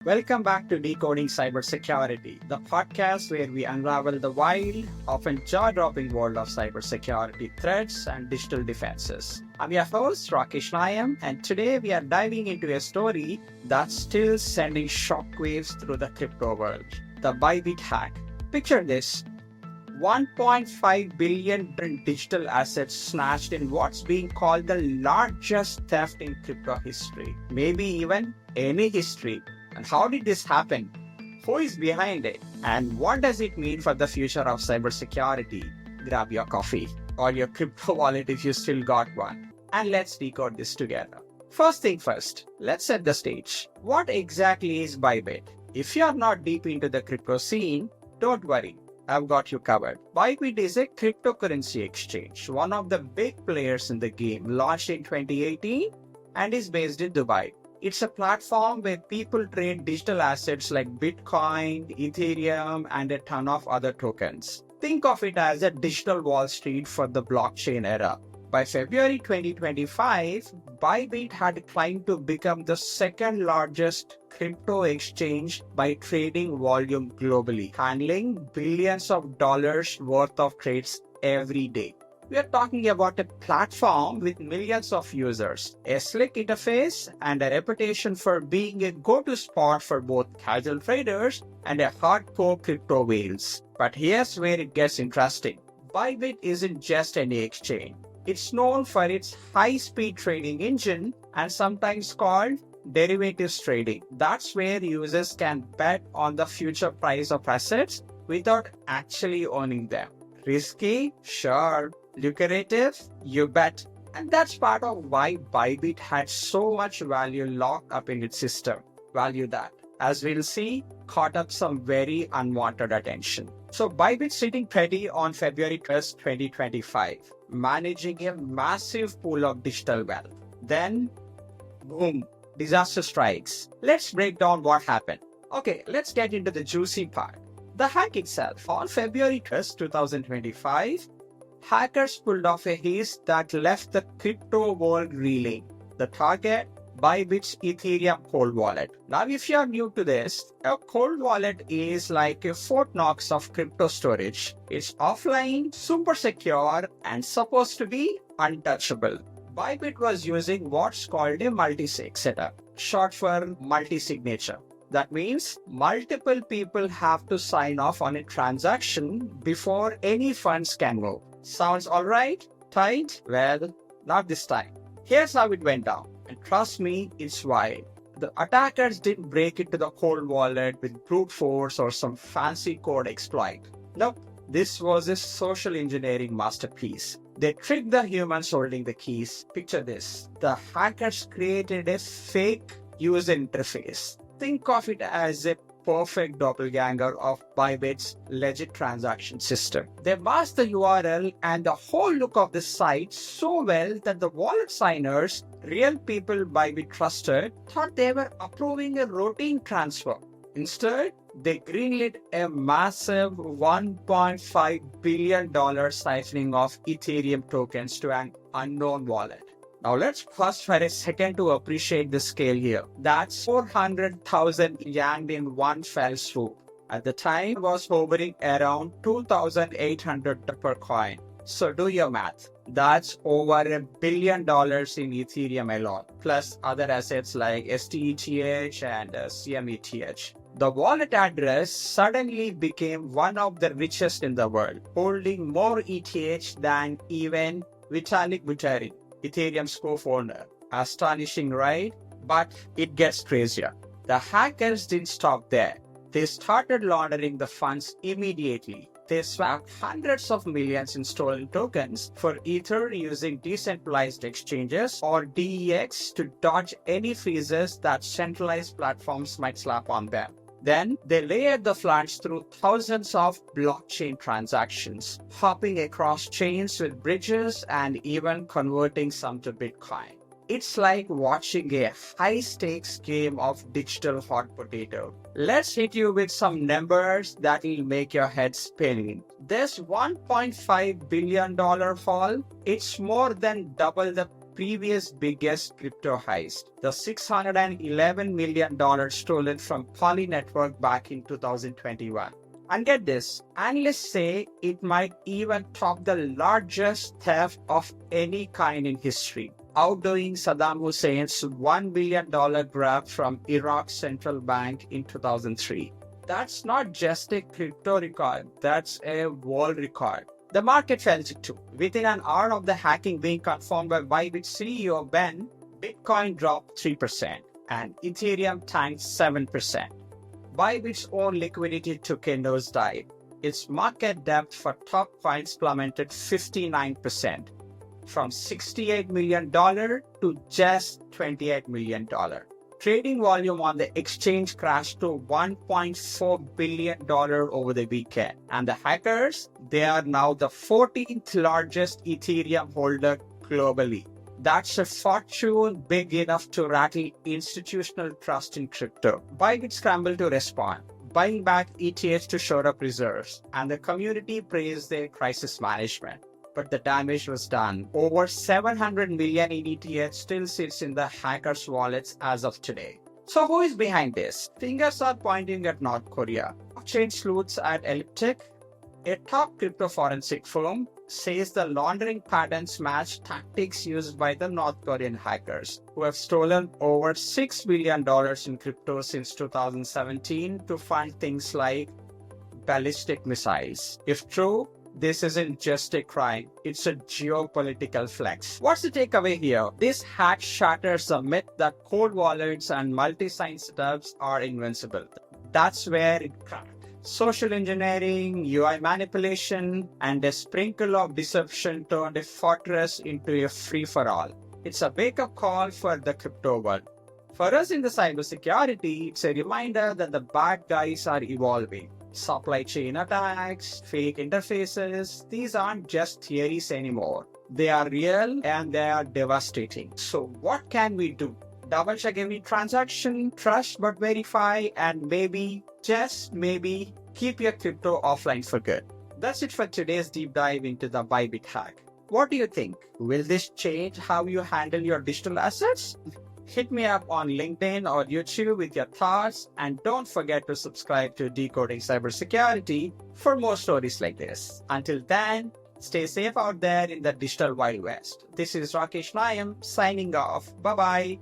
Welcome back to Decoding Cybersecurity, the podcast where we unravel the wild, often jaw-dropping world of cybersecurity threats and digital defenses. I'm your host, Rakesh Nayam, and today we are diving into a story that's still sending shockwaves through the crypto world, the Bybit hack. Picture this. 1.5 billion digital assets snatched in what's being called the largest theft in crypto history, maybe even any history. And how did this happen? Who is behind it? And what does it mean for the future of cybersecurity? Grab your coffee or your crypto wallet if you still got one. And let's decode this together. First thing first, let's set the stage. What exactly is Bybit? If you're not deep into the crypto scene, don't worry. I've got you covered. Bybit is a cryptocurrency exchange, one of the big players in the game, launched in 2018 and is based in Dubai. It's a platform where people trade digital assets like Bitcoin, Ethereum, and a ton of other tokens. Think of it as a digital Wall Street for the blockchain era. By February 2025, Bybit had climbed to become the second largest crypto exchange by trading volume globally, handling billions of dollars worth of trades every day. We are talking about a platform with millions of users, a slick interface, and a reputation for being a go-to spot for both casual traders and a hardcore crypto whales. But here's where it gets interesting. Bybit isn't just any exchange. It's known for its high-speed trading engine and sometimes called derivatives trading. That's where users can bet on the future price of assets without actually owning them. Risky? Sure. Lucrative? You bet. And that's part of why Bybit had so much value locked up in its system. Value that, as we'll see, caught up some very unwanted attention. So Bybit sitting pretty on February 1st, 2025, managing a massive pool of digital wealth. Then, boom, disaster strikes. Let's break down what happened. Okay, let's get into the juicy part. The hack itself. On February 1st, 2025, hackers pulled off a heist that left the crypto world reeling. The target? Bybit's Ethereum cold wallet. Now, if you're new to this, a cold wallet is like a Fort Knox of crypto storage. It's offline, super secure, and supposed to be untouchable. Bybit was using what's called a multi-sig setup, short for multi-signature. That means multiple people have to sign off on a transaction before any funds can move. Sounds alright? Tight? Well, not this time. Here's how it went down. And trust me, it's wild. The attackers didn't break into the cold wallet with brute force or some fancy code exploit. Nope, this was a social engineering masterpiece. They tricked the humans holding the keys. Picture this. The hackers created a fake user interface. Think of it as a perfect doppelganger of Bybit's legit transaction system. They masked the URL and the whole look of the site so well that the wallet signers, real people Bybit trusted, thought they were approving a routine transfer. Instead, they greenlit a massive $1.5 billion siphoning of Ethereum tokens to an unknown wallet. Now let's pause for a second to appreciate the scale here. That's 400,000 yanked in one fell swoop. At the time, it was hovering around 2,800 per coin. So do your math. That's over $1 billion in Ethereum alone, plus other assets like STETH and CMETH. The wallet address suddenly became one of the richest in the world, holding more ETH than even Vitalik Buterin, Ethereum's co-founder. Astonishing, right? But it gets crazier. The hackers didn't stop there. They started laundering the funds immediately. They swapped hundreds of millions in stolen tokens for Ether using decentralized exchanges or DEX to dodge any freezes that centralized platforms might slap on them. Then they layered the funds through thousands of blockchain transactions, hopping across chains with bridges and even converting some to Bitcoin. It's like watching a high-stakes game of digital hot potato. Let's hit you with some numbers that will make your head spin. This $1.5 billion haul, it's more than double the previous biggest crypto heist, the $611 million stolen from Poly Network back in 2021. And get this, analysts say it might even top the largest theft of any kind in history, outdoing Saddam Hussein's $1 billion grab from Iraq's central bank in 2003. That's not just a crypto record, that's a world record. The market fell too. Within an hour of the hacking being confirmed by Bybit CEO Ben, Bitcoin dropped 3% and Ethereum tanked 7%. Bybit's own liquidity took a nosedive. Its market depth for top coins plummeted 59%, from $68 million to just $28 million. Trading volume on the exchange crashed to $1.4 billion over the weekend. And the hackers, they are now the 14th largest Ethereum holder globally. That's a fortune big enough to rattle institutional trust in crypto. Bybit scrambled to respond, buying back ETH to shore up reserves, and the community praised their crisis management. But the damage was done. Over 700 million in ETH still sits in the hackers' wallets as of today. So who is behind this? Fingers are pointing at North Korea. Blockchain sleuths at Elliptic, a top crypto forensic firm, says the laundering patterns match tactics used by the North Korean hackers, who have stolen over $6 billion in crypto since 2017 to fund things like ballistic missiles. If true, this isn't just a crime, it's a geopolitical flex. What's the takeaway here? This hack shatters the myth that cold wallets and multi-sign setups are invincible. That's where it cracked. Social engineering, UI manipulation, and a sprinkle of deception turned a fortress into a free-for-all. It's a wake-up call for the crypto world. For us in the cybersecurity, it's a reminder that the bad guys are evolving. Supply chain attacks, fake interfaces, these aren't just theories anymore. They are real and they are devastating. So what can we do? Double check every transaction, trust but verify, and maybe, just maybe, keep your crypto offline for good. That's it for today's deep dive into the Bybit hack. What do you think? Will this change how you handle your digital assets? Hit me up on LinkedIn or YouTube with your thoughts, and don't forget to subscribe to Decoding Cybersecurity for more stories like this. Until then, stay safe out there in the digital Wild West. This is Rakesh Nayam signing off. Bye-bye.